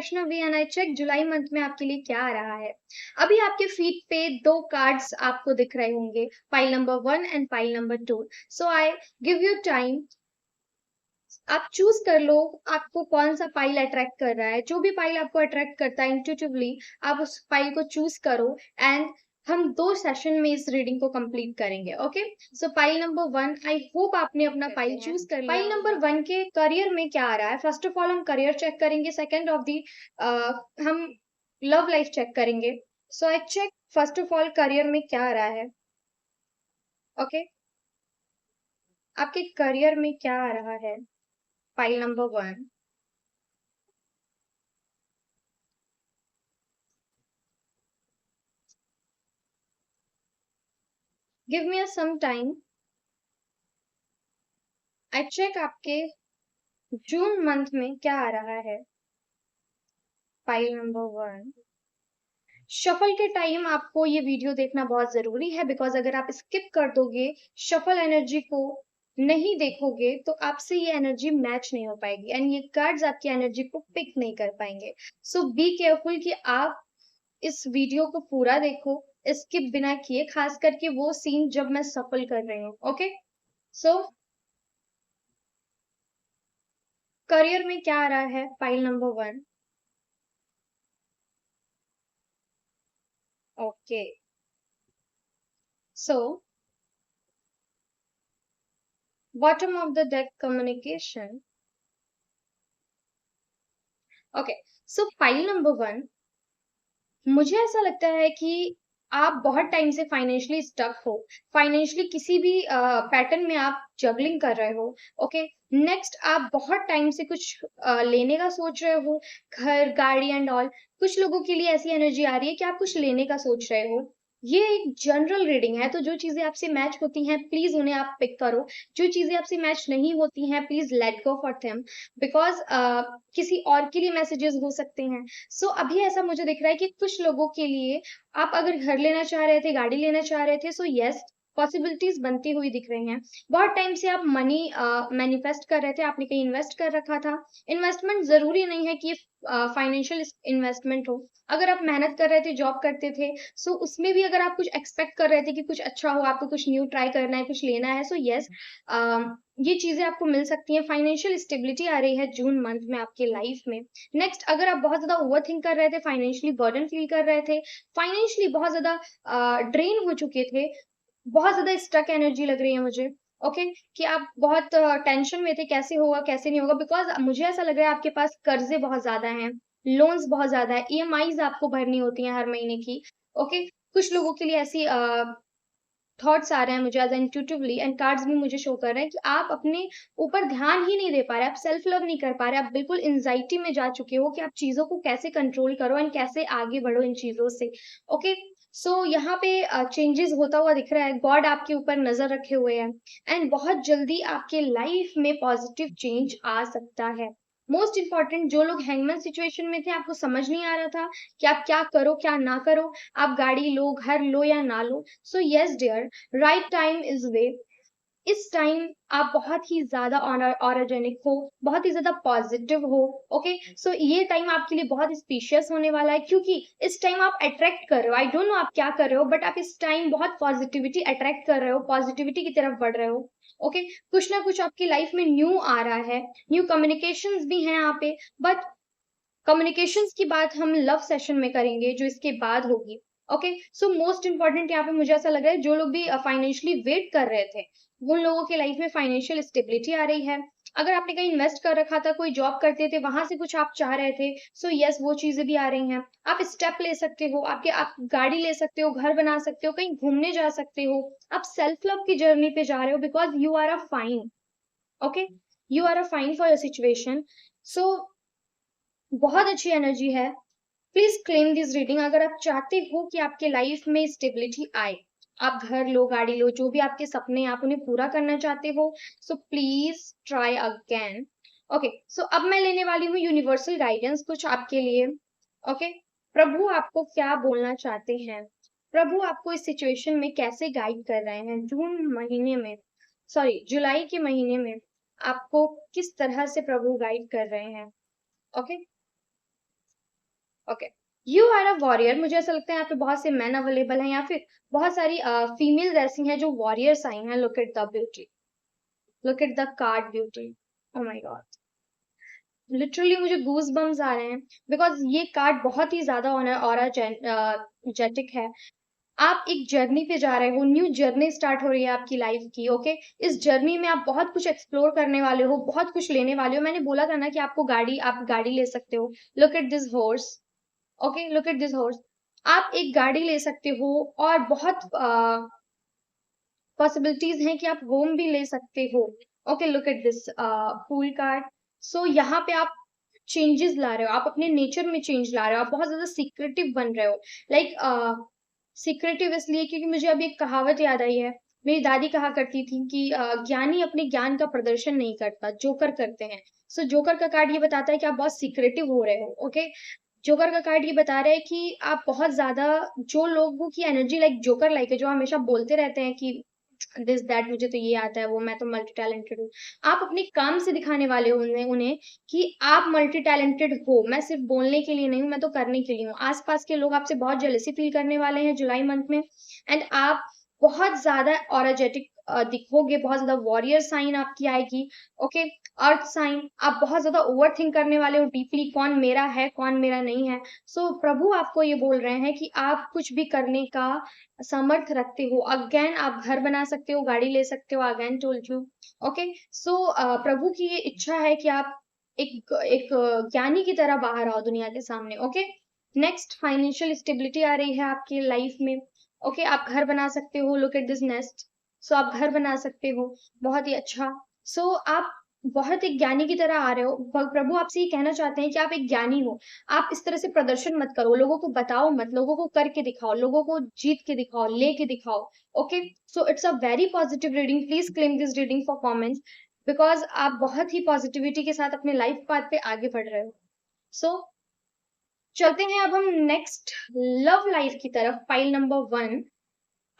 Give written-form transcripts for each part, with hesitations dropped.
Vaishnavi and I check July month में आपके लिए क्या आ रहा है। अभी आपके फीड पे 2 कार्ड्स आपको दिख रहे होंगे, pile number 1 and pile number 2। So I give you time, आप चूज कर लो आपको कौन सा पाइल अट्रैक्ट कर रहा है। जो भी पाइल आपको अट्रैक्ट करता है इंट्यूटिवली आप उस पाइल को चूज करो एंड हम 2 सेशन में इस रीडिंग को कंप्लीट करेंगे। Okay, so pile number 1, I hope आपने अपना पाइल चूज कर लिया। पाइल नंबर 1 के करियर में क्या आ रहा है, फर्स्ट ऑफ ऑल हम करियर चेक करेंगे, सेकेंड ऑफ दी हम लव लाइफ चेक करेंगे। So I check first of all career में क्या आ रहा है। ओके, आपके करियर में क्या आ रहा है, pile number 1। Give me some time, I check आपके जून मंथ में क्या आ रहा है, पाइल नंबर 1। शफल के टाइम आपको ये वीडियो देखना बहुत जरूरी है, बिकॉज अगर आप स्किप कर दोगे, शफल एनर्जी को नहीं देखोगे तो आपसे ये एनर्जी मैच नहीं हो पाएगी एंड ये कार्ड्स आपकी एनर्जी को पिक नहीं कर पाएंगे। सो बी केयरफुल कि आप इस वीडियो को पूरा देखो, स्किप बिना किए, खास करके वो सीन जब मैं सफल कर रही हूँ। ओके, सो करियर में क्या आ रहा है, pile number 1। Okay, so bottom of the deck communication। Okay, so file number 1, मुझे ऐसा लगता है कि आप बहुत टाइम से फाइनेंशियली स्टक हो, फाइनेंशियली किसी भी पैटर्न में आप जगलिंग कर रहे हो। ओके, नेक्स्ट आप बहुत टाइम से कुछ लेने का सोच रहे हो, घर गाड़ी एंड ऑल। कुछ लोगों के लिए ऐसी एनर्जी आ रही है कि आप कुछ लेने का सोच रहे हो। ये एक जनरल रीडिंग है, तो जो चीजें आपसे मैच होती हैं प्लीज उन्हें आप पिक करो, जो चीजें आपसे मैच नहीं होती हैं please let go for them, because किसी और के लिए मैसेजेस हो सकते हैं। सो अभी ऐसा मुझे दिख रहा है कि कुछ लोगों के लिए आप अगर घर लेना चाह रहे थे, गाड़ी लेना चाह रहे थे, सो यस, पॉसिबिलिटीज बनती हुई दिख रही हैं। बहुत टाइम से आप मनी मैनिफेस्ट कर रहे थे, आपने कहीं इन्वेस्ट कर रखा था। इन्वेस्टमेंट जरूरी नहीं है कि ये फाइनेंशियल इन्वेस्टमेंट हो। अगर आप मेहनत कर रहे थे, जॉब करते थे, सो उसमें भी अगर आप कुछ एक्सपेक्ट कर रहे थे कि कुछ अच्छा हो, आपको कुछ न्यू ट्राई करना है, कुछ लेना है, सो यस, ये चीजें आपको मिल सकती हैं। फाइनेंशियल स्टेबिलिटी आ रही है जून मंथ में आपके लाइफ में। नेक्स्ट, अगर आप बहुत ज्यादा ओवर थिंक कर रहे थे, फाइनेंशियली बर्डन फील कर रहे थे, फाइनेंशियली बहुत ज्यादा ड्रेन हो चुके थे, बहुत ज्यादा स्टक एनर्जी लग रही है मुझे। ओके, कि आप बहुत टेंशन में थे, कैसे होगा कैसे नहीं होगा, बिकॉज मुझे ऐसा लग रहा है आपके पास कर्जे बहुत ज्यादा हैं, लोन्स बहुत ज्यादा है, ईएमआईज आपको भरनी होती हैं हर महीने की। ओके, कुछ लोगों के लिए ऐसी थॉट्स आ रहे हैं मुझे एज इंट्यूटिवली, एंड कार्ड्स भी मुझे शो कर रहे हैं कि आप अपने ऊपर ध्यान ही नहीं दे पा रहे, आप सेल्फ लव नहीं कर पा रहे, आप बिल्कुल एंजाइटी में जा चुके हो कि आप चीजों को कैसे कंट्रोल करो एंड कैसे आगे बढ़ो इन चीजों से। ओके, सो यहाँ पे चेंजेस होता हुआ दिख रहा है, गॉड आपके ऊपर नजर रखे हुए हैं एंड बहुत जल्दी आपके लाइफ में पॉजिटिव चेंज आ सकता है। मोस्ट इंपॉर्टेंट, जो लोग हैंगमैन सिचुएशन में थे, आपको समझ नहीं आ रहा था कि आप क्या करो क्या ना करो, आप गाड़ी लो, घर लो या ना लो, so yes dear, right time is way. इस टाइम आप बहुत ही ज्यादा ऑर्गेनिक हो, बहुत ही ज्यादा पॉजिटिव हो। ओके, सो ये टाइम आपके लिए बहुत स्पीशियस होने वाला है, क्योंकि इस टाइम आप अट्रैक्ट कर रहे हो, आई डोंट नो आप क्या कर रहे हो, बट आप इस टाइम बहुत पॉजिटिविटी अट्रैक्ट कर रहे हो, पॉजिटिविटी की तरफ बढ़ रहे हो। ओके, कुछ ना कुछ आपकी लाइफ में न्यू आ रहा है, न्यू कम्युनिकेशंस भी हैं यहाँ पे, बट कम्युनिकेशंस की बात हम लव सेशन में करेंगे जो इसके बाद होगी। ओके, सो मोस्ट इंपॉर्टेंट यहाँ पे मुझे ऐसा लग रहा है, जो लोग भी फाइनेंशियली वेट कर रहे थे, उन लोगों के लाइफ में फाइनेंशियल स्टेबिलिटी आ रही है। अगर आपने कहीं इन्वेस्ट कर रखा था, कोई जॉब करते थे, वहां से कुछ आप चाह रहे थे, सो यस, वो चीजें भी आ रही हैं। आप स्टेप ले सकते हो, आप गाड़ी ले सकते हो, घर बना सकते हो, कहीं घूमने जा सकते हो, आप सेल्फ लव की जर्नी पे जा रहे हो, because you are a fine. Okay, you are a fine for your situation. So बहुत अच्छी एनर्जी है, प्लीज क्लेम दिस रीडिंग। अगर आप चाहते हो कि आपके लाइफ में स्टेबिलिटी आए, आप घर लो, गाड़ी लो, जो भी आपके सपने आप उन्हें पूरा करना चाहते हो, so please try again. Okay, so अब मैं लेने वाली हूँ यूनिवर्सल गाइडेंस कुछ आपके लिए। ओके, प्रभु आपको क्या बोलना चाहते हैं, प्रभु आपको इस सिचुएशन में कैसे गाइड कर रहे हैं, जून महीने में, सॉरी जुलाई के महीने में आपको किस तरह से प्रभु गाइड कर रहे हैं। Okay, okay, you are a warrior. मुझे ऐसा लगता है यहाँ पे बहुत से मैन अवेलेबल हैं या फिर बहुत सारी फीमेल्स ऐसी हैं जो वॉरियर्स आई हैं। Look at the beauty, look at the card beauty. Oh my God, literally मुझे गूज बम्स आ रहे हैं बिकॉज ये कार्ड बहुत ही ज्यादा ऑरा जेटिक है। आप एक जर्नी पे जा रहे हो, न्यू जर्नी स्टार्ट हो रही है आपकी लाइफ की। ओके, इस जर्नी में आप बहुत कुछ एक्सप्लोर करने वाले हो, बहुत कुछ लेने वाले हो। मैंने बोला था ना कि आपको गाड़ी, आप गाड़ी ले सकते हो। Look at this horse. Okay, look at this horse. आप एक गाड़ी ले सकते हो और बहुत पॉसिबिलिटीज हैं कि आप होम भी ले सकते हो। Okay, look at this fool card. So यहाँ पे आप चेंजेस ला रहे हो, आप अपने नेचर में चेंज ला रहे हो, आप बहुत ज्यादा सीक्रेटिव बन रहे हो। लाइक सीक्रेटिव इसलिए क्योंकि मुझे अभी एक कहावत याद आई है। मेरी दादी कहा करती थी कि ज्ञानी अपने ज्ञान का प्रदर्शन नहीं करता, जोकर करते हैं। सो जोकर का कार्ड ये बताता है कि आप बहुत सीक्रेटिव हो रहे हो। ओके, जोकर का कार्ड ये बता रहा है कि आप बहुत ज्यादा, जो लोगों की एनर्जी लाइक जोकर लाइक है, जो हमेशा बोलते रहते हैं कि दिस दैट, मुझे तो ये आता है, वो मैं तो मल्टी टैलेंटेड हूँ। आप अपने काम से दिखाने वाले हो उन्हें उन्हें कि आप मल्टी टैलेंटेड हो। मैं सिर्फ बोलने के लिए नहीं हूँ, मैं तो करने के लिए हूँ। आसपास के लोग आपसे बहुत जेलसी फील करने वाले हैं जुलाई मंथ में। एंड आप बहुत ज्यादा ऑराजेटिक दिखोगे, बहुत ज्यादा वॉरियर साइन आपकी आएगी। ओके, अर्थ साइन, आप बहुत ज्यादा ओवर थिंक करने वाले हो डीपली, कौन मेरा है कौन मेरा नहीं है। सो प्रभु आपको ये बोल रहे हैं कि आप कुछ भी करने का समर्थ रखते हो। अगेन आप घर बना सकते हो, गाड़ी ले सकते हो, अगेन टोल्ड यू। ओके, सो प्रभु की ये इच्छा है कि आप एक एक ज्ञानी की तरह बाहर आओ दुनिया के सामने। ओके, नेक्स्ट फाइनेंशियल स्टेबिलिटी आ रही है आपकी लाइफ में। ओके, आप घर बना सकते हो। Look at this nest. So आप घर बना सकते हो, बहुत ही अच्छा। सो आप बहुत एक ज्ञानी की तरह आ रहे हो। प्रभु आपसे ये कहना चाहते हैं कि आप एक ज्ञानी हो। आप इस तरह से प्रदर्शन मत करो, लोगों को बताओ मत, लोगों को करके दिखाओ, लोगों को जीत के दिखाओ, लेके दिखाओ। Okay, so it's a very positive reading. Please claim this reading for comments because आप बहुत ही पॉजिटिविटी के साथ अपने लाइफ पाथ पे आगे बढ़ रहे हो। सो चलते हैं अब हम नेक्स्ट लव लाइफ की तरफ। फाइल नंबर 1,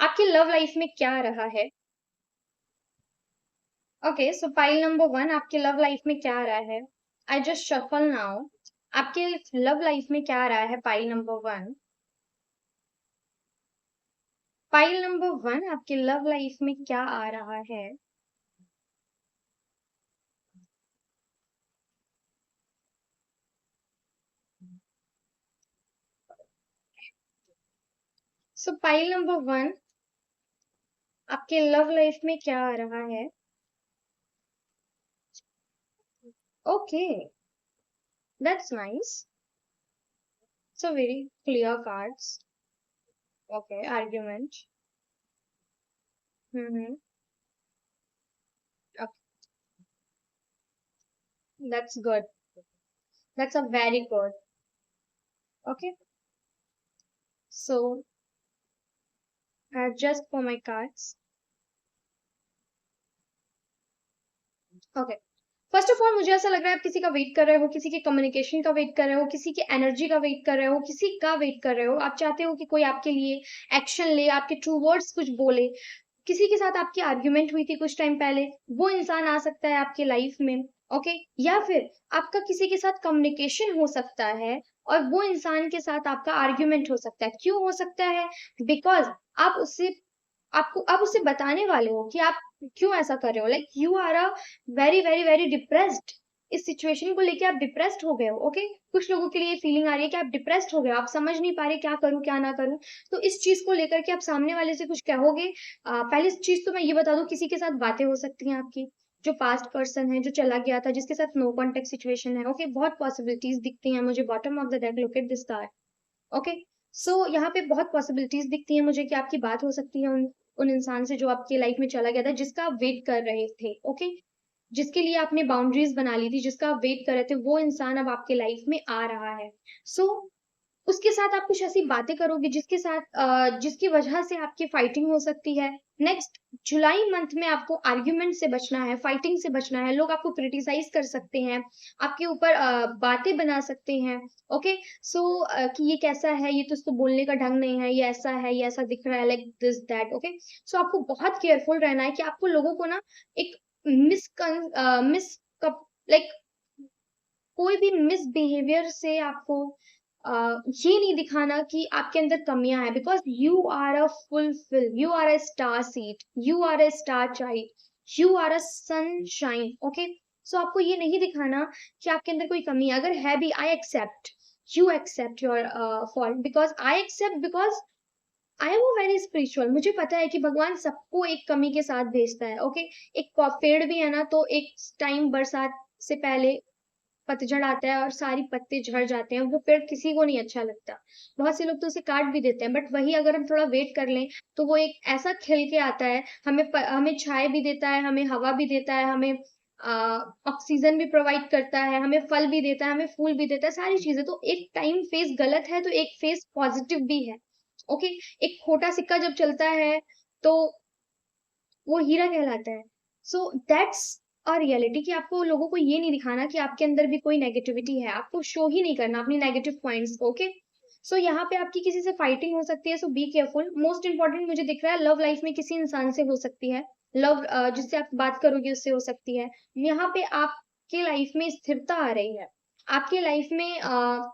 आपकी लव लाइफ में क्या रहा है? ओके, सो फाइल नंबर 1, आपके लव लाइफ में क्या आ रहा है? I just shuffle now. आपके लव लाइफ में क्या आ रहा है? फाइल नंबर 1, फाइल नंबर 1, आपके लव लाइफ में क्या आ रहा है? सो फाइल नंबर 1, आपके लव लाइफ में क्या आ रहा है? Okay, that's nice. So very clear cards. Okay, argument. Hmm, that's good, that's a very good. Okay, so just for my cards. Okay, first of all मुझे ऐसा लग रहा है आप किसी का वेट कर रहे हो, किसी के कम्युनिकेशन का वेट कर रहे हो, किसी की एनर्जी का वेट कर रहे हो, किसी का वेट कर रहे हो। आप चाहते हो कि कोई आपके लिए एक्शन ले, आपके ट्रू वर्ड्स कुछ बोले। किसी के साथ आपकी आर्ग्यूमेंट हुई थी कुछ टाइम पहले, वो इंसान आ सकता है आपकी लाइफ में। ओके, या फिर आपका किसी के साथ कम्युनिकेशन हो सकता है और वो इंसान के साथ आपका आर्ग्यूमेंट हो सकता है। क्यों हो सकता है? बिकॉज आप उससे, आपको आप उसे बताने वाले हो कि आप क्यों ऐसा कर रहे हो। Like you are a very very very depressed. इस सिचुएशन को लेके आप डिप्रेस्ड हो गए हो। ओके, कुछ लोगों के लिए फीलिंग आ रही है कि आप डिप्रेस्ड हो गए हो, आप समझ नहीं पा रहे क्या करूं क्या ना करूं। तो इस चीज को लेकर के आप सामने वाले से कुछ कहोगे। पहली चीज तो मैं ये बता दूं, किसी के साथ बातें हो सकती हैं आपकी, जो पास्ट पर्सन है, जो चला गया था, जिसके साथ नो कॉन्टेक्ट सिचुएशन है। ओके, बहुत पॉसिबिलिटीज दिखती हैं मुझे। Bottom of the deck, look at this card. Okay, so यहाँ पे बहुत पॉसिबिलिटीज दिखती हैं मुझे कि आपकी बात हो सकती है उन इंसान से जो आपकी लाइफ में चला गया था, जिसका आप वेट कर रहे थे। ओके, जिसके लिए आपने बाउंड्रीज बना ली थी, जिसका आप वेट कर रहे थे, वो इंसान अब आपके लाइफ में आ रहा है। सो उसके साथ आप कुछ ऐसी बातें करोगे जिसके साथ जिसकी वजह से आपकी फाइटिंग हो सकती है। नेक्स्ट जुलाई मंथ में आपको आर्ग्यूमेंट से बचना है, फाइटिंग से बचना है। लोग आपको क्रिटिसाइज कर सकते हैं, आपके ऊपर बातें बना सकते हैं। ओके, सो कि ये कैसा है, ये तो उसको बोलने का ढंग नहीं है, ये ऐसा है, ये ऐसा दिख रहा है, like this that. Okay, so आपको बहुत केयरफुल रहना है कि आपको लोगों को ना एक मिस मिस लाइक कोई भी मिसबिहेवियर से आपको ये नहीं दिखाना कि आपके अंदर कमियां हैं, because you are a fulfil, you are a star seed, you are a star child, you are a sunshine. Okay, so आपको ये नहीं दिखाना कि आपके अंदर कोई कमी है। अगर है भी, I accept, you accept your fault, because I accept, because I am very spiritual. मुझे पता है कि भगवान सबको एक कमी के साथ भेजता है। ओके, एक पेड़ भी है ना, तो एक टाइम बरसात से पहले पतझड़ आता है और सारी पत्ते झड़ जाते हैं, वो पेड़ किसी को नहीं अच्छा लगता। बहुत से लोग तो उसे काट भी देते हैं, बट वही अगर हम थोड़ा वेट कर लें तो वो एक ऐसा खिल के आता है, हमें छाया भी देता है, हमें हवा भी देता है, हमें ऑक्सीजन भी प्रोवाइड करता है, हमें फल भी देता है, हमें फूल भी देता है, सारी चीजें। तो एक टाइम फेस गलत है तो एक फेस पॉजिटिव भी है। ओके, एक खोटा सिक्का जब चलता है तो वो हीरा कहलाता है। सो दैट्स अ रियलिटी, कि आपको लोगों को ये नहीं दिखाना कि आपके अंदर भी कोई नेगेटिविटी है, आपको शो ही नहीं करना अपनी नेगेटिव पॉइंट्स को। ओके, सो यहाँ पे आपकी किसी से फाइटिंग हो सकती है, सो बी केयरफुल। मोस्ट इंपॉर्टेंट मुझे दिख रहा है, लव लाइफ में किसी इंसान से हो सकती है, लव जिससे आप बात करोगे उससे हो सकती है। यहाँ पे आपके लाइफ में स्थिरता आ रही है, आपके लाइफ में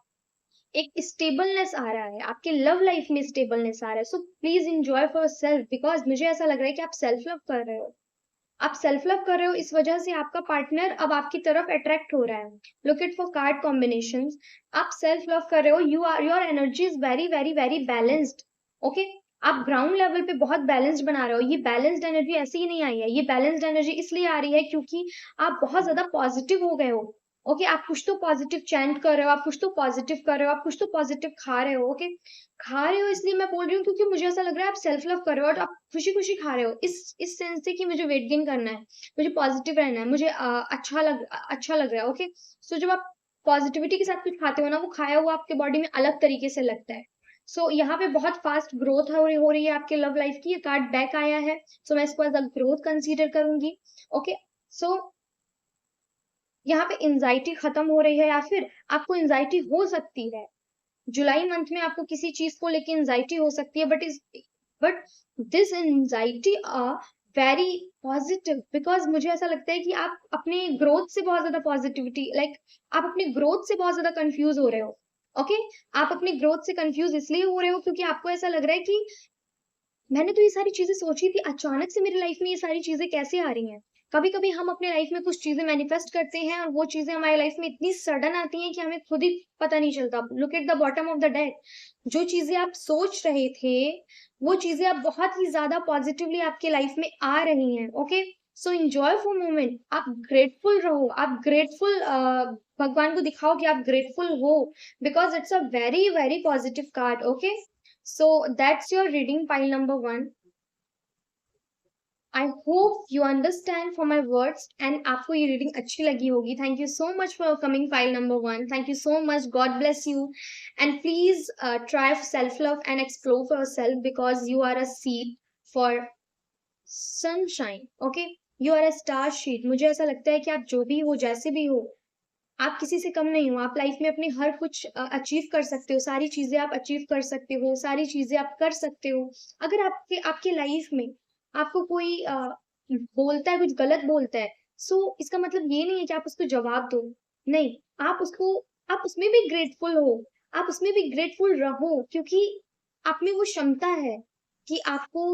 एक स्टेबलनेस आ रहा है, आपके लव लाइफ में स्टेबलनेस आ रहा है। So please enjoy for self, because मुझे ऐसा लग रहा है कि आप सेल्फ लव कर रहे हो। आप सेल्फ लव कर रहे हो, इस वजह से आपका पार्टनर अब आपकी तरफ अट्रैक्ट हो रहा है। Look it for card combinations. आप सेल्फ लव कर रहे हो, you are, your energy is very very very balanced. Okay, आप ग्राउंड लेवल पे बहुत बैलेंस्ड बना रहे हो। ये बैलेंस्ड एनर्जी ऐसे ही नहीं आई है, ये बैलेंस्ड एनर्जी इसलिए आ रही है क्योंकि आप बहुत ज्यादा पॉजिटिव हो गए हो। ओके, आप कुछ तो पॉजिटिव चैंट कर रहे हो, आप कुछ तो पॉजिटिव कर रहे हो, आप कुछ तो पॉजिटिव खा रहे हो। ओके, खा रहे हो इसलिए मैं बोल रही हूँ क्योंकि मुझे ऐसा लग रहा है आप सेल्फ लव कर रहे हो और आप खुशी खुशी खा रहे हो, इस सेंस से कि मुझे वेट गेन करना है, मुझे पॉजिटिव रहना है, मुझे अच्छा लग रहा है। ओके, सो जब आप पॉजिटिविटी के साथ कुछ खाते हो ना, वो खाया हुआ आपके बॉडी में अलग तरीके से लगता है। सो यहाँ पे बहुत फास्ट ग्रोथ हो रही है आपके लव लाइफ की। ये कार्ड बैक आया है, सो मैं इसको एज अ ग्रोथ कंसीडर करूंगी। ओके, सो यहाँ पे एंजाइटी खत्म हो रही है, या फिर आपको एंजाइटी हो सकती है जुलाई मंथ में, आपको किसी चीज को लेके एंजाइटी हो सकती है, but this anxiety very positive, because मुझे ऐसा लगता है कि आप अपने ग्रोथ से बहुत ज्यादा पॉजिटिविटी, आप अपनी ग्रोथ से बहुत ज्यादा कंफ्यूज हो रहे हो। ओके, आप अपनी ग्रोथ से कंफ्यूज इसलिए हो रहे हो क्योंकि आपको ऐसा लग रहा है कि मैंने तो ये सारी चीजें सोची थी, अचानक से मेरी लाइफ में ये सारी चीजें कैसे आ रही हैं। कभी कभी हम अपने लाइफ में कुछ चीजें मैनिफेस्ट करते हैं और वो चीजें हमारी लाइफ में इतनी सडन आती हैं कि हमें खुद ही पता नहीं चलता। Look at the bottom of the deck, जो चीजें आप सोच रहे थे वो चीजें अब बहुत ही ज्यादा पॉजिटिवली आपके लाइफ में आ रही हैं। Okay, so enjoy for moment, आप ग्रेटफुल रहो, आप ग्रेटफुल, भगवान को दिखाओ कि आप ग्रेटफुल हो, because it's a very very positive card. Okay, so that's your reading, pile number one. I hope you understand from my words and आपको ये reading अच्छी लगी होगी. Thank you so much for coming, pile number one. Thank you so much. God bless you. And please try self-love and explore for yourself, because you are a seed for sunshine. Okay? You are a star sheet. मुझे ऐसा लगता है कि आप जो भी हो, जैसे भी हो, आप किसी से कम नहीं हो। आप लाइफ में अपने हर कुछ अचीव कर सकते हो, सारी चीजें आप अचीव कर सकते हो, सारी चीजें आप कर सकते हो। अगर आपके आपके लाइफ में आपको कोई बोलता है, कुछ गलत बोलता है, सो इसका मतलब ये नहीं है कि आप उसको जवाब दो। नहीं, आप उसमें भी ग्रेटफुल हो, आप उसमें भी ग्रेटफुल रहो, क्योंकि आप में वो क्षमता है कि आपको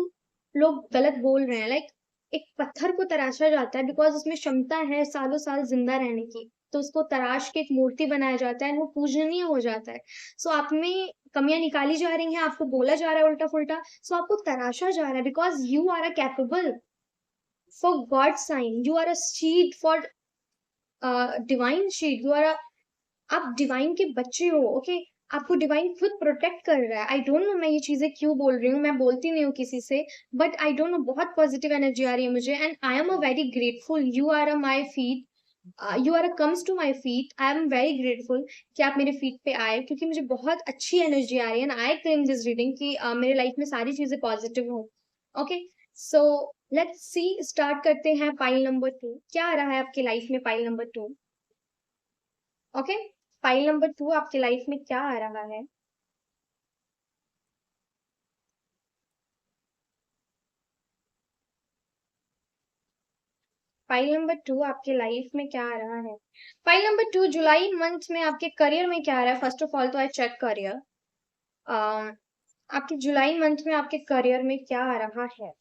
लोग गलत बोल रहे हैं। एक पत्थर को तराशा जाता है बिकॉज उसमें क्षमता है सालों साल जिंदा रहने की, तो उसको तराश के एक मूर्ति बनाया जाता है, वो पूजनीय हो जाता है। सो आप में कमियां निकाली जा रही हैं, आपको बोला जा रहा है उल्टा फुल्टा, सो आपको तराशा जा रहा है, because you are a capable for God sign, you are a sheet for divine sheet, you are, आप डिवाइन के बच्चे हो। ओके, आपको डिवाइन खुद प्रोटेक्ट कर रहा है। आई डोंट नो मैं ये चीजें क्यों बोल रही हूँ, मैं बोलती नहीं हूँ किसी से, बट आई डोंट नो, बहुत पॉजिटिव एनर्जी आ रही है मुझे, and I am a very grateful, you are a my feet, you are comes to my feet, I am very grateful कि आप मेरे फीट पे आए, क्योंकि मुझे बहुत अच्छी एनर्जी आ रही है, and I claim this reading कि मेरे लाइफ में सारी चीजें पॉजिटिव हो। Okay, so let's see, start करते हैं पाइल नंबर टू, क्या आ रहा है आपकी लाइफ में pile number two. Okay, pile number two आपकी लाइफ में क्या आ रहा है। फाइल नंबर 2 आपके लाइफ में क्या आ रहा है? फाइल नंबर 2 जुलाई मंथ में आपके करियर में क्या आ रहा है? फर्स्ट ऑफ ऑल तो आई चेक करियर। आपके जुलाई मंथ में आपके करियर में क्या आ रहा है?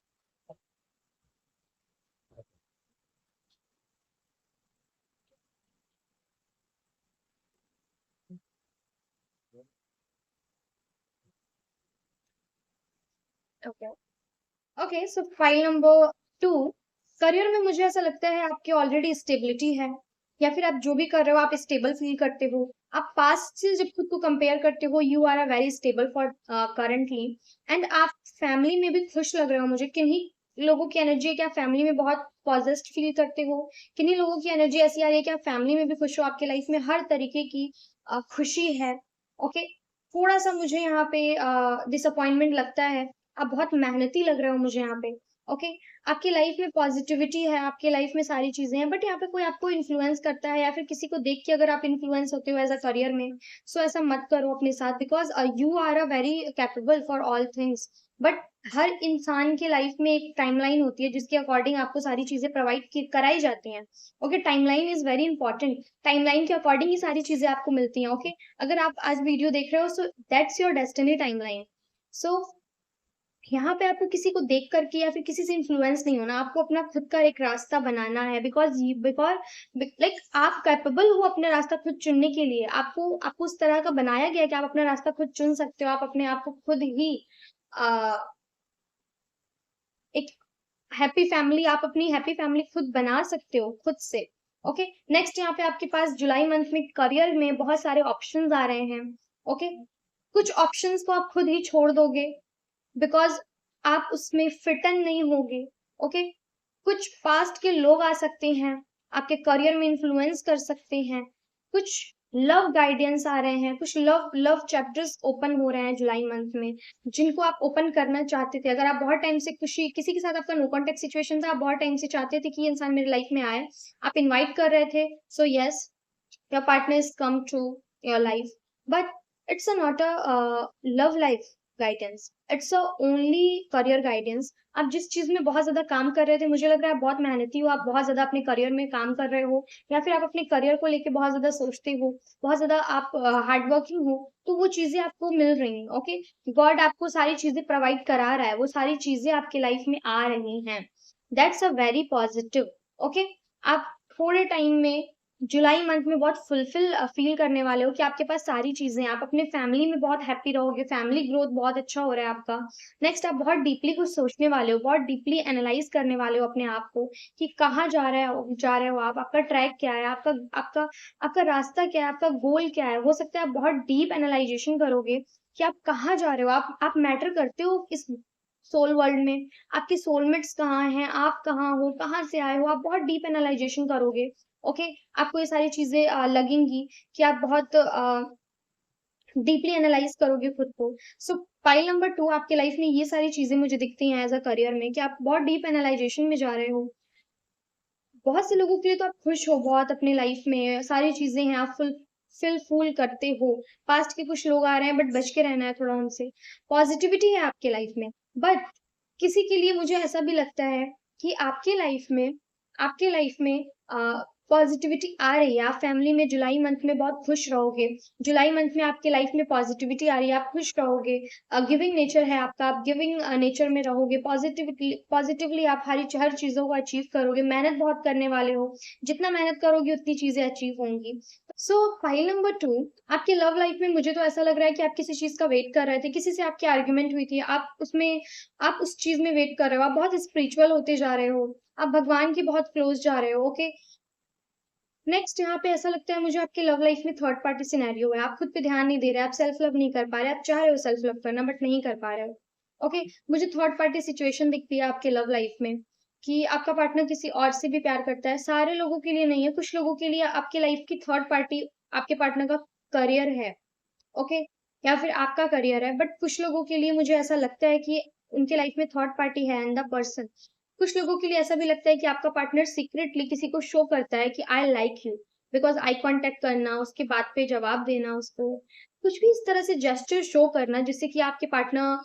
ओके। ओके, सो फाइल नंबर 2, करियर में मुझे ऐसा लगता है आपकी ऑलरेडी स्टेबिलिटी है, या फिर आप जो भी कर रहे हो आप स्टेबल फील करते हो। आप पास्ट से जब खुद को कंपेयर करते हो, you are a very stable for currently. And आप फैमिली में भी खुश लग रहे हो मुझे। किन्हीं लोगों की एनर्जी है कि आप फैमिली में बहुत पॉजिटिव फील करते हो। किन्हीं लोगों की एनर्जी ऐसी आ रही है कि आप फैमिली में भी खुश हो, आपके लाइफ में हर तरीके की खुशी है। ओके, थोड़ा सा मुझे यहाँ पे डिसअपॉइंटमेंट लगता है। आप बहुत मेहनती लग रहे हो मुझे यहाँ पे। ओके, आपकी लाइफ में पॉजिटिविटी है, आपकी लाइफ में सारी चीजें हैं, बट यहाँ पे कोई आपको इन्फ्लुएंस करता है या फिर किसी को देख के अगर आप इन्फ्लुएंस होते हो एज अ करियर में, सो ऐसा मत करो अपने साथ, because you are a very capable for all things. But हर इंसान के लाइफ में एक टाइमलाइन होती है जिसके अकॉर्डिंग आपको सारी चीजें प्रोवाइड कराई जाती हैं। Okay, timeline is very important. Timeline के अकॉर्डिंग ही सारी चीजें आपको मिलती हैं। ओके, अगर आप आज वीडियो देख रहे हो, so that's your destiny timeline. So यहाँ पे आपको किसी को देख करके या फिर किसी से इन्फ्लुएंस नहीं होना, आपको अपना खुद का एक रास्ता बनाना है। बिकॉज लाइक आप कैपेबल हो अपना रास्ता खुद चुनने के लिए। आपको आपको उस तरह का बनाया गया है कि आप अपना रास्ता खुद चुन सकते हो। आप अपने आप को खुद ही आ, एक हैप्पी फैमिली, आप अपनी हैप्पी फैमिली खुद बना सकते हो खुद से। ओके, नेक्स्ट यहाँ पे आपके पास जुलाई मंथ में करियर में बहुत सारे ऑप्शंस आ रहे हैं। ओके, कुछ ऑप्शंस को आप खुद ही छोड़ दोगे, बिकॉज आप उसमें फिट इन नहीं होगे। ओके, कुछ पास्ट के लोग आ सकते हैं, आपके करियर में इन्फ्लुएंस कर सकते हैं। कुछ लव गाइडेंस आ रहे हैं, कुछ लव लव चैप्टर्स ओपन हो रहे हैं जुलाई मंथ में, जिनको आप ओपन करना चाहते थे। अगर आप बहुत टाइम से खुशी किसी के साथ आपका नो कॉन्टेक्ट सिचुएशन था, आप बहुत टाइम से चाहते थे कि ये इंसान मेरे लाइफ में आए, आप इनवाइट कर रहे थे, so yes, your partner is come to your life, but it's a not a love life guidance, it's a only career guidance। आप जिस चीज में बहुत ज्यादा काम कर रहे थे, मुझे लग रहा है आप बहुत मेहनती हो, आप बहुत ज्यादा अपने करियर में काम कर रहे हो, या फिर आप अपने करियर को लेके बहुत ज्यादा सोचते हो, बहुत ज्यादा आप हार्ड वर्किंग हो, तो वो चीजें आपको मिल रही हैं। ओके, गॉड आपको सारी चीजें प्रोवाइड करा रहा है, वो सारी चीजें आपके लाइफ में आ रही हैं। That's a very positive. Okay, आप थोड़े टाइम में जुलाई मंथ में बहुत फुलफिल फील करने वाले हो कि आपके पास सारी चीजें हैं, आप अपने फैमिली में बहुत हैप्पी रहोगे, फैमिली ग्रोथ बहुत अच्छा हो रहा है आपका। नेक्स्ट, आप बहुत डीपली कुछ सोचने वाले हो, बहुत डीपली एनालाइज करने वाले हो अपने आप को कि कहाँ जा रहे हो आप, आपका ट्रैक क्या है, आपका आपका आपका रास्ता क्या है, आपका गोल क्या है। हो सकता है आप बहुत डीप एनालाइजेशन करोगे कि आप कहाँ जा रहे हो, आप मैटर करते हो इस सोल वर्ल्ड में, आपके सोलमेट्स कहाँ हैं, आप कहाँ हो, कहाँ से आए हो, आप बहुत डीप एनालाइजेशन करोगे। ओके, आपको ये सारी चीजें लगेंगी कि आप बहुत डीपली एनालाइज करोगे खुद को। सो फाइल नंबर 2 आपके लाइफ में ये सारी चीजें मुझे दिखती हैं एज अ करियर में, कि आप बहुत डीप एनालाइजेशन में जा रहे हो। बहुत से लोगों के लिए तो आप खुश हो बहुत अपने लाइफ में, सारी चीजें हैं, आप फुल फूल करते हो। पास्ट के कुछ लोग आ रहे हैं, बट बच के रहना है थोड़ा उनसे। पॉजिटिविटी है आपके लाइफ में, बट किसी के लिए मुझे ऐसा भी लगता है कि आपके लाइफ में पॉजिटिविटी आ रही है। आप फैमिली में जुलाई मंथ में बहुत खुश रहोगे। जुलाई मंथ में आपके लाइफ में पॉजिटिविटी आ रही है, आप खुश रहोगे। गिविंग नेचर है आपका, आप गिविंग नेचर में रहोगे। पॉजिटिवली आप हर चीजों को अचीव करोगे, मेहनत बहुत करने वाले हो, जितना मेहनत करोगे उतनी चीजें अचीव होंगी। सो फाइल नंबर 2, आपके लव लाइफ में मुझे तो ऐसा लग रहा है कि आप किसी चीज का वेट कर रहे थे, किसी से आपकी आर्ग्यूमेंट हुई थी, आप उस चीज में वेट कर रहे हो, आप बहुत स्पिरिचुअल होते जा रहे हो, आप भगवान के बहुत क्लोज जा रहे हो। ओके, नेक्स्ट यहाँ पे ऐसा लगता है मुझे आपके लव लाइफ में थर्ड पार्टी सिनेरियो है, आप खुद पे ध्यान नहीं दे रहे, आप सेल्फ लव नहीं कर पा रहे, आप चाह रहे हो सेल्फ लव करना बट नहीं कर पा रहे हो। ओके, मुझे थर्ड पार्टी सिचुएशन दिखती है आपके लव लाइफ में, कि आपका पार्टनर किसी और से भी प्यार करता है। सारे लोगों के लिए नहीं है, कुछ लोगों के लिए आपके लाइफ की थर्ड पार्टी आपके पार्टनर का करियर है। ओके, या फिर आपका करियर है, बट कुछ लोगों के लिए मुझे ऐसा लगता है कि उनके लाइफ में थर्ड पार्टी है एंड द पर्सन। कुछ लोगों के लिए ऐसा भी लगता है कि आपका पार्टनर सीक्रेटली किसी को शो करता है कि I like you, because eye contact करना, उसके बात पे जवाब देना, उसको कुछ भी इस तरह से जेस्चर शो करना जिससे कि आपके पार्टनर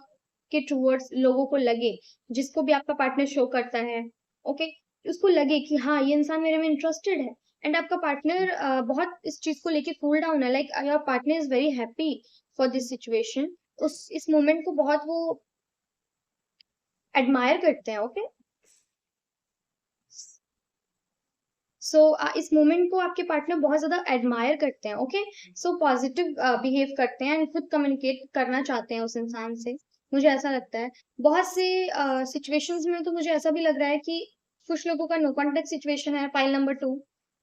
के टूवर्ड्स लोगों को लगे, जिसको भी आपका पार्टनर शो करता है। ओके, उसको लगे कि हाँ ये इंसान मेरे में इंटरेस्टेड है, एंड आपका पार्टनर बहुत इस चीज को लेके कूल डाउन है, like your partner is very happy for this situation, उस इस मोमेंट को बहुत वो एडमायर करते हैं। ओके, सो इस मोमेंट को आपके पार्टनर बहुत ज्यादा एडमायर करते हैं। ओके, सो पॉजिटिव बिहेव करते हैं एंड खुद कम्युनिकेट करना चाहते हैं उस इंसान से, मुझे ऐसा लगता है। बहुत से सिचुएशंस में तो मुझे ऐसा भी लग रहा है कि कुछ लोगों का नो कॉन्टेक्ट सिचुएशन है, फाइल नंबर 2,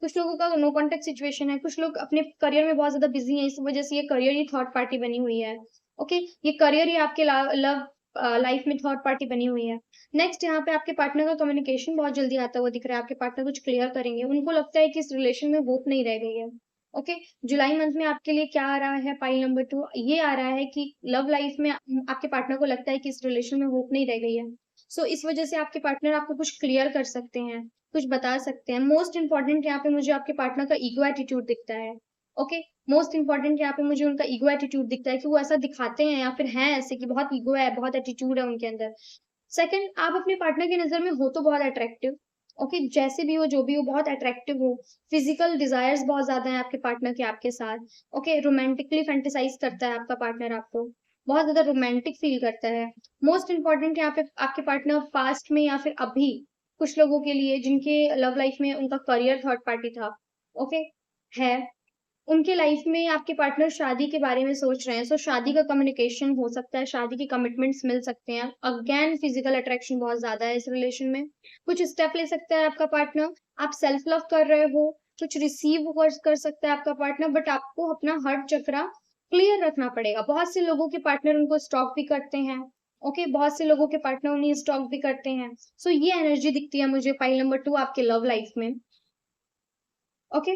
कुछ लोगों का नो कॉन्टेक्ट सिचुएशन है, कुछ लोग अपने करियर में बहुत ज्यादा बिजी हैं, इस वजह से ये करियर ही थर्ड पार्टी बनी हुई है। ओके, ये करियर ही आपके लव लाइफ में थर्ड पार्टी बनी हुई है। नेक्स्ट यहाँ पे आपके पार्टनर का कम्युनिकेशन बहुत जल्दी आता हुआ दिख रहा है, आपके पार्टनर कुछ क्लियर करेंगे, उनको लगता है कि इस रिलेशन में होप नहीं रह गई है। ओके, जुलाई मंथ में आपके लिए क्या आ रहा है, पाइल नंबर 2 ये आ रहा है कि लव लाइफ में आपके पार्टनर को लगता है कि इस रिलेशन में होप नहीं रह गई है। सो इस वजह से आपके पार्टनर आपको कुछ क्लियर कर सकते हैं, कुछ बता सकते हैं। मोस्ट इंपॉर्टेंट यहाँ पे मुझे आपके पार्टनर का ईगो एटीट्यूड दिखता है। ओके, मोस्ट इंपॉर्टेंट यहाँ पे मुझे उनका ईगो एटीट्यूड दिखता है कि वो ऐसा दिखाते हैं या फिर हैं ऐसे कि बहुत ईगो है, बहुत एटीट्यूड है उनके अंदर। सेकंड, आप अपने पार्टनर की नजर में हो तो बहुत अट्रैक्टिव। ओके, जैसे भी हो, जो भी हो, बहुत अट्रैक्टिव हो, फिजिकल डिजायर्स बहुत ज्यादा है आपके पार्टनर के आपके साथ। ओके, रोमांटिकली फैंटेसाइज करता है आपका पार्टनर, आपको बहुत ज्यादा रोमांटिक फील करता है। मोस्ट इंपॉर्टेंट यहाँ पे आपके पार्टनर पास्ट में या फिर अभी, कुछ लोगों के लिए जिनके लव लाइफ में उनका करियर थर्ड पार्टी था, ओके, है, उनके लाइफ में आपके पार्टनर शादी के बारे में सोच रहे हैं, सो शादी का कम्युनिकेशन हो सकता है, शादी के कमिटमेंट्स मिल सकते हैं। अगेन फिजिकल अट्रैक्शन बहुत ज्यादा है इस रिलेशन में। कुछ स्टेप ले सकता है आपका पार्टनर, आप सेल्फ लव कर रहे हो, कुछ रिसीव कर सकता है आपका पार्टनर, बट आपको अपना हर चक्रा क्लियर रखना पड़ेगा। बहुत से लोगों के पार्टनर उनको स्टॉक भी करते हैं। ओके, बहुत से लोगों के पार्टनर उन्हें स्टॉक भी करते हैं। सो ये एनर्जी दिखती है मुझे फाइल नंबर 2 आपके लव लाइफ में। ओके,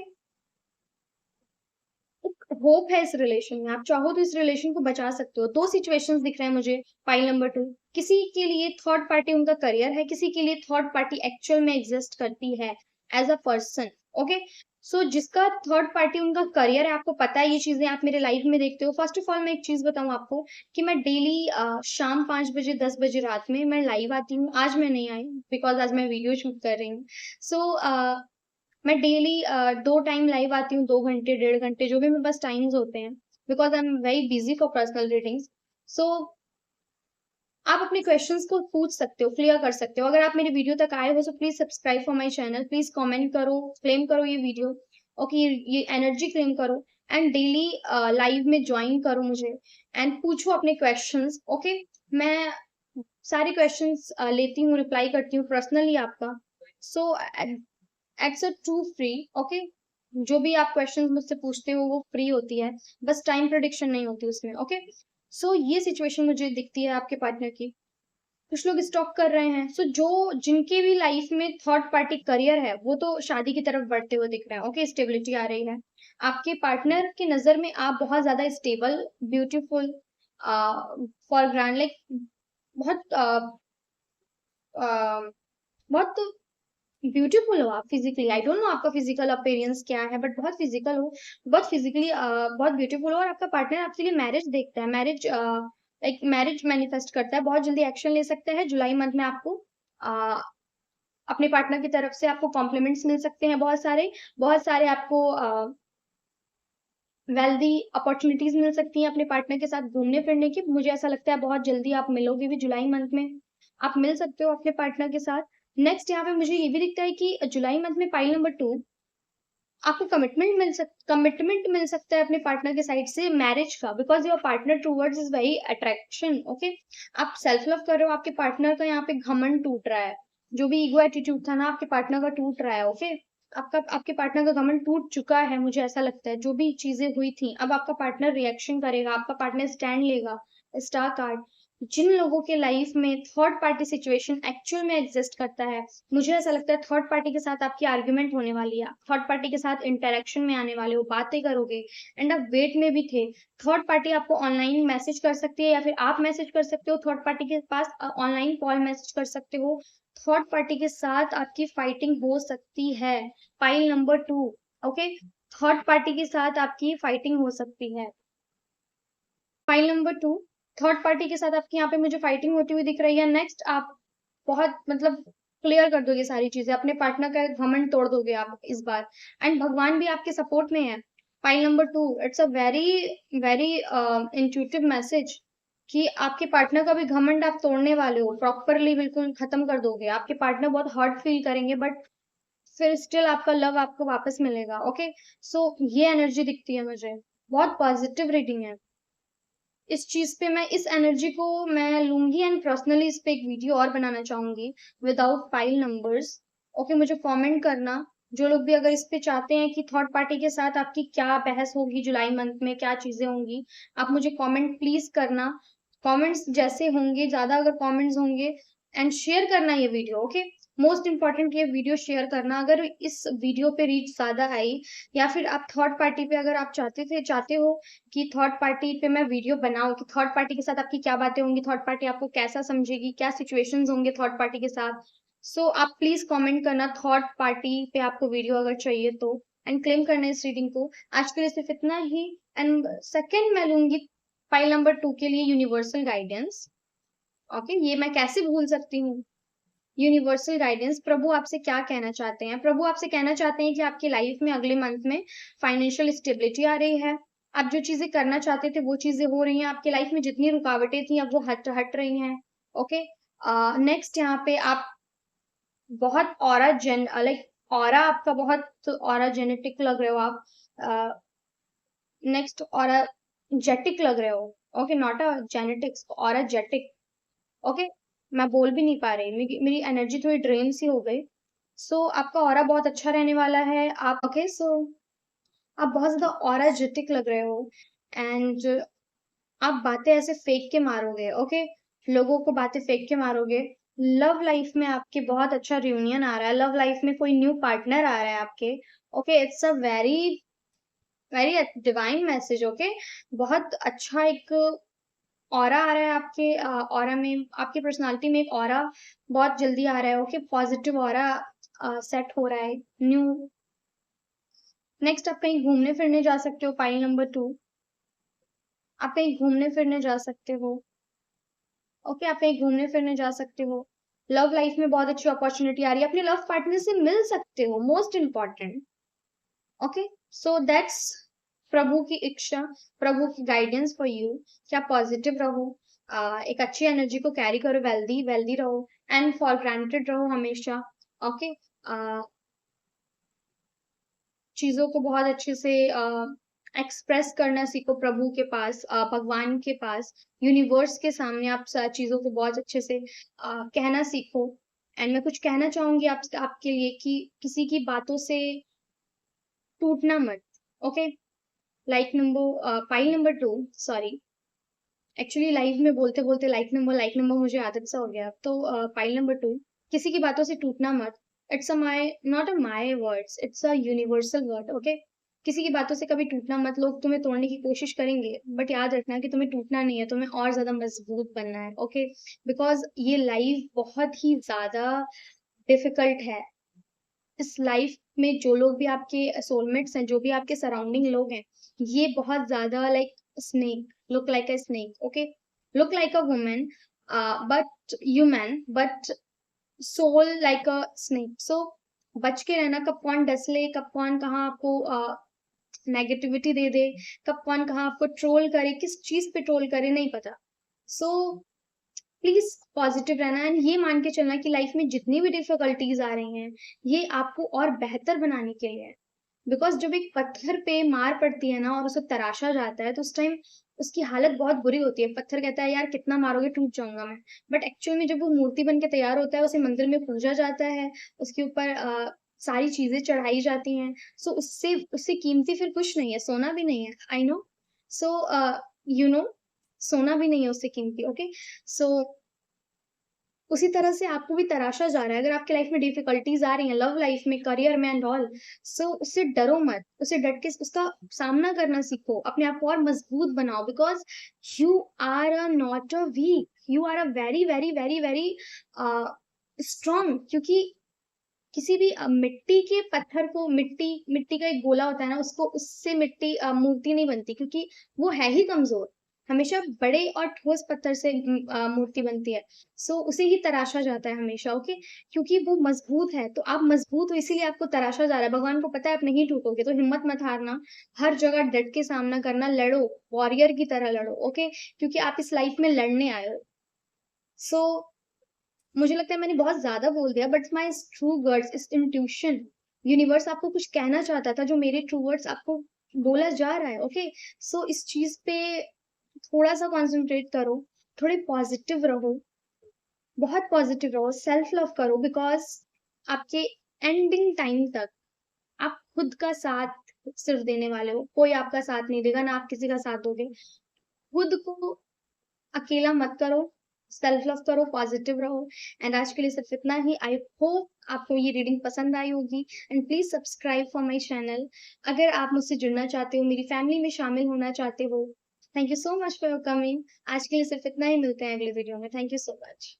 होप है इस रिलेशन में, आप चाहो तो इस रिलेशन को बचा सकते हो। दो सिचुएशंस दिख रहे हैं मुझे फाइल नंबर 2, किसी के लिए थर्ड पार्टी उनका करियर है, किसी के लिए थर्ड पार्टी एक्चुअल में एग्जिस्ट करती है एज अ पर्सन। ओके, सो जिसका थर्ड पार्टी उनका करियर है, आपको पता है ये चीजें, आप मेरे लाइफ में देखते हो। फर्स्ट ऑफ ऑल मैं एक चीज बताऊं आपको कि मैं डेली शाम 5 बजे 10 बजे रात में मैं लाइव आती हूँ। आज मैं नहीं आई बिकॉज आज मैं वीडियो शूट कर रही हूँ। सो मैं डेली 2 टाइम लाइव आती हूँ, 2 घंटे 1.5 घंटे जो भी मेरे पास टाइम्स होते हैं, because I am very busy for personal readings. So आप अपने क्वेश्चंस को पूछ सकते हो, क्लियर कर सकते हो। अगर आप मेरे वीडियो तक आए हो तो please subscribe for my channel, please comment करो, क्लेम करो ये वीडियो। ओके, ये एनर्जी क्लेम करो एंड डेली लाइव में ज्वाइन करो मुझे एंड पूछो अपने क्वेश्चंस। ओके, मैं सारे क्वेश्चंस लेती हूँ, रिप्लाई करती हूँ पर्सनली आपका। सो एट्स अ टू फ्री। ओके, जो भी आप क्वेश्चन मुझसे पूछते हो वो फ्री होती है, बस टाइम प्रोडिक्शन नहीं होती उसमें। ओके, सो ये सिचुएशन मुझे दिखती है आपके पार्टनर की। कुछ लोग स्टॉक कर रहे हैं, सो जो जिनके भी लाइफ में थर्ड पार्टी करियर है वो तो शादी की तरफ बढ़ते हुए दिख रहे हैं। ओके, स्टेबिलिटी आ रही है आपके पार्टनर की नजर में, आप बहुत ज्यादा stable, beautiful, for grand, like बहुत बहुत ब्यूटीफुल हो आप फिजिकली। आई डोंट नो आपका फिजिकल अपीयरेंस क्या है, बट बहुत फिजिकल हो, बहुत फिजिकली बहुत ब्यूटीफुल हो। और आपका पार्टनर आपके लिए मैरिज देखता है, मैरिज लाइक मैरिज मैनिफेस्ट करता है, बहुत जल्दी एक्शन ले सकता है। जुलाई मंथ में आपको uh, अपने पार्टनर की तरफ से आपको कॉम्प्लीमेंट्स मिल सकते हैं, बहुत सारे आपको वेल्दी अपॉर्चुनिटीज मिल सकती हैं अपने पार्टनर के साथ घूमने फिरने की। मुझे ऐसा लगता है बहुत जल्दी आप मिलोगे भी, जुलाई मंथ में आप मिल सकते हो अपने पार्टनर के साथ। नेक्स्ट यहाँ पे मुझे ये भी दिखता है कि जुलाई मंथ में पाइल नंबर 2 आपको कमिटमेंट मिल सकता है अपने पार्टनर के साइड से मैरिज का, because your partner towards is very attraction. Okay, आप सेल्फ लव कर रहे हो, आपके पार्टनर का यहाँ पे घमंड टूट रहा है, जो भी ईगो एटीट्यूड था ना आपके पार्टनर का टूट रहा है। ओके, आपके पार्टनर का घमंड टूट चुका है, मुझे ऐसा लगता है। जो भी चीजें हुई थी, अब आपका पार्टनर रिएक्शन करेगा, आपका पार्टनर स्टैंड लेगा। स्टार कार्ड, जिन लोगों के लाइफ में थर्ड पार्टी सिचुएशन एक्चुअल में एग्जिस्ट करता है, मुझे ऐसा लगता है थर्ड पार्टी के साथ आपकी आर्ग्यूमेंट होने वाली है, थर्ड पार्टी के साथ इंटरेक्शन में आने वाले हो, बातें करोगे एंड आप वेट में भी थे। थर्ड पार्टी आपको ऑनलाइन मैसेज कर सकती है या फिर आप मैसेज कर सकते हो थर्ड पार्टी के पास, ऑनलाइन कॉल मैसेज कर सकते हो। थर्ड पार्टी के साथ आपकी फाइटिंग हो सकती है, file number 2। Okay, third party के साथ आपकी फाइटिंग हो सकती है, फाइल नंबर 2। थर्ड पार्टी के साथ आपकी यहाँ पे मुझे फाइटिंग होती हुई दिख रही है। नेक्स्ट, आप बहुत मतलब क्लियर कर दोगे सारी चीजें, अपने पार्टनर का घमंड तोड़ दोगे आप इस बार। एंड भगवान भी आपके सपोर्ट में है। File number 2, it's a very very intuitive message कि आपके पार्टनर का भी घमंड आप तोड़ने वाले हो, प्रॉपरली बिल्कुल खत्म कर दोगे। आपके पार्टनर बहुत हर्ट फील करेंगे, बट फिर स्टिल आपका लव आपको वापस मिलेगा। ओके, सो ये एनर्जी दिखती है मुझे, बहुत पॉजिटिव रीडिंग है। इस चीज पे मैं इस एनर्जी को मैं लूंगी एंड पर्सनली इस पे एक वीडियो और बनाना चाहूंगी विदाउट फाइल नंबर्स। ओके, मुझे कमेंट करना जो लोग भी अगर इस पे चाहते हैं कि थर्ड पार्टी के साथ आपकी क्या बहस होगी जुलाई मंथ में, क्या चीजें होंगी, आप मुझे कमेंट प्लीज करना। कमेंट्स जैसे होंगे, ज्यादा अगर कमेंट्स होंगे, एंड शेयर करना ये वीडियो। ओके, मोस्ट इंपॉर्टेंट ये वीडियो शेयर करना। अगर इस वीडियो पे रीच ज्यादा आई, या फिर आप थर्ड पार्टी पे अगर आप चाहते हो कि थर्ड पार्टी पे मैं वीडियो बनाऊं कि थर्ड पार्टी के साथ आपकी क्या बातें होंगी, थर्ड पार्टी आपको कैसा समझेगी, क्या सिचुएशंस होंगे थर्ड पार्टी के साथ, सो आप प्लीज कमेंट करना थर्ड पार्टी पे आपको वीडियो अगर चाहिए तो, एंड क्लेम करना इस रीडिंग को। आज के लिए सिर्फ इतना ही। एंड सेकंड मैं लूंगी फाइल नंबर 2 के लिए यूनिवर्सल गाइडेंस। ओके, ये मैं कैसे भूल सकती हूँ। यूनिवर्सल गाइडेंस, प्रभु आपसे क्या कहना चाहते हैं? प्रभु आपसे कहना चाहते हैं कि आपकी लाइफ में अगले मंथ में फाइनेंशियल स्टेबिलिटी आ रही है। आप जो चीजें करना चाहते थे वो चीजें हो रही हैं। आपकी लाइफ में जितनी रुकावटें थी अब वो हट हट रही हैं। ओके, नेक्स्ट यहाँ पे आप बहुत ऑरा जेन लाइक ऑरा आपका बहुत ऑरा जेनेटिक लग रहे हो आप। नेक्स्ट ऑरा जेटिक लग रहे हो। Okay, not a genetics, aura जेटिक। ओके, मैं बोल भी नहीं पा रही, मेरी एनर्जी थोड़ी ड्रेन सी हो गई। सो आपका ऑरा बहुत अच्छा रहने वाला है। आप ओके, सो आप बहुत ज्यादा ऑरा जेटिक लग रहे हो। एंड आप बातें ऐसे फेंक के मारोगे। ओके, लोगों को बातें फेंक के मारोगे। लव लाइफ में आपके बहुत अच्छा रियूनियन आ रहा है, लव लाइफ में कोई न्यू पार्टनर आ रहा है आपके। Okay, it's a very very divine message. Okay, बहुत अच्छा एक ऑरा आ रहा है आपके ऑरा में, आपकी पर्सनालिटी में एक ऑरा बहुत जल्दी आ रहा है। ओके, पॉजिटिव ऑरा सेट हो रहा है न्यू। नेक्स्ट आप कहीं घूमने फिरने जा सकते हो। फाइल नंबर 2, आप कहीं घूमने फिरने जा सकते हो। ओके, आप कहीं घूमने फिरने जा सकते हो। लव लाइफ में बहुत अच्छी अपॉर्चुनिटी आ रही है, अपने लव पार्टनर से मिल सकते हो, most important. Okay, so that's प्रभु की इच्छा, प्रभु की गाइडेंस फॉर यू कि आप पॉजिटिव रहो, एक अच्छी एनर्जी को कैरी करो, वेल्दी वेल्दी रहो, एंड फॉर ग्रांटेड रहो हमेशा। ओके, चीजों को बहुत अच्छे से एक्सप्रेस करना सीखो प्रभु के पास, भगवान के पास, यूनिवर्स के सामने आप चीजों को बहुत अच्छे से कहना सीखो। एंड मैं कुछ कहना चाहूंगी आपके लिए कि किसी की बातों से टूटना मत। Okay, file number 2, sorry, actually live में बोलते बोलते लाइक नंबर मुझे आदत सा हो गया। तो फाइल नंबर 2, किसी की बातों से टूटना मत। It's a my not a my words, it's a universal word. Okay, किसी की बातों से कभी टूटना मत। लोग तुम्हें तोड़ने की कोशिश करेंगे, बट याद रखना कि तुम्हें टूटना नहीं है, तुम्हें और ज्यादा मजबूत बनना है। ओके, बिकॉज ये लाइफ बहुत ही ज्यादा डिफिकल्ट है। इस लाइफ में जो लोग भी आपके सोलमेट्स हैं, जो भी आपके सराउंडिंग लोग हैं, ये बहुत ज्यादा like snake, look like a snake. Okay, look like a women but human, but soul like a snake. So बच के रहना, कब कौन डस ले, कब कौन कहाँ आपको नेगेटिविटी दे दे, कब कौन कहाँ आपको ट्रोल करे, किस चीज पे ट्रोल करे, नहीं पता। सो प्लीज पॉजिटिव रहना, एंड ये मान के चलना कि लाइफ में जितनी भी डिफिकल्टीज आ रही हैं ये आपको और बेहतर बनाने के लिए है। बिकॉज जब एक पत्थर पे मार पड़ती है ना और उसे तराशा जाता है, तो उस टाइम उसकी हालत बहुत बुरी होती है। पत्थर कहता है यार कितना मारोगे, टूट जाऊंगा मैं। बट एक्चुअल में जब वो मूर्ति बन के तैयार होता है, उसे मंदिर में पूजा जाता है, उसके ऊपर सारी चीजें चढ़ाई जाती हैं। सो उससे उससे कीमती फिर कुछ नहीं है, सोना भी नहीं है। I know, so you know, सोना भी नहीं है उससे कीमती। ओके, सो उसी तरह से आपको भी तराशा जा रहा है। अगर आपकी लाइफ में डिफिकल्टीज आ रही हैं, लव लाइफ में, करियर में एंड ऑल, सो उससे डरो मत, उसे डट के उसका सामना करना सीखो, अपने आप को और मजबूत बनाओ। Because you are a not a weak, you are a very very very very strong. क्योंकि किसी भी मिट्टी के पत्थर को, मिट्टी मिट्टी का एक गोला होता है ना, उसको उससे मिट्टी मूर्ति नहीं बनती, क्योंकि वो है ही कमजोर। हमेशा बड़े और ठोस पत्थर से मूर्ति बनती है। सो उसे ही तराशा जाता है हमेशा, ओके? क्योंकि वो मज़बूत है, तो आप मज़बूत हो इसीलिए आपको तराशा जा रहा है। भगवान को पता है आप नहीं टूटोगे, तो हिम्मत मत हारना। हर जगह डट के सामना करना, लड़ो, वॉरियर की तरह लड़ो, ओके? क्योंकि आप इस लाइफ़ में लड़ने आए हो। सो मुझे लगता है मैंने बहुत ज़्यादा बोल दिया, but my true words is intuition. Universe आपको कुछ कहना चाहता था, जो मेरे ट्रू वर्ड्स आपको बोला जा रहा है, ओके? सो इस चीज़ पे थोड़ा-सा कॉन्संट्रेट करो, थोड़े पॉज़िटिव रहो, बहुत पॉज़िटिव रहो, सेल्फ लव करो, बिकॉज़ आपके एंडिंग टाइम तक आप खुद का साथ सिर्फ़ देने वाले हो, कोई आपका साथ नहीं देगा, ना आप किसी का साथ दोगे। खुद को अकेला मत करो, सेल्फ लव करो, पॉज़िटिव रहो। एंड आज के लिए सिर्फ़ इतना ही। आई होप आपको ये रीडिंग पसंद आई होगी, and please subscribe for my channel. अगर आप मुझसे जुड़ना चाहते हो, मेरी फैमिली में शामिल होना चाहते हो, thank you so much for your coming. आज के लिए सिर्फ़ इतना ही, मिलते हैं अगले वीडियो में। Thank you so much.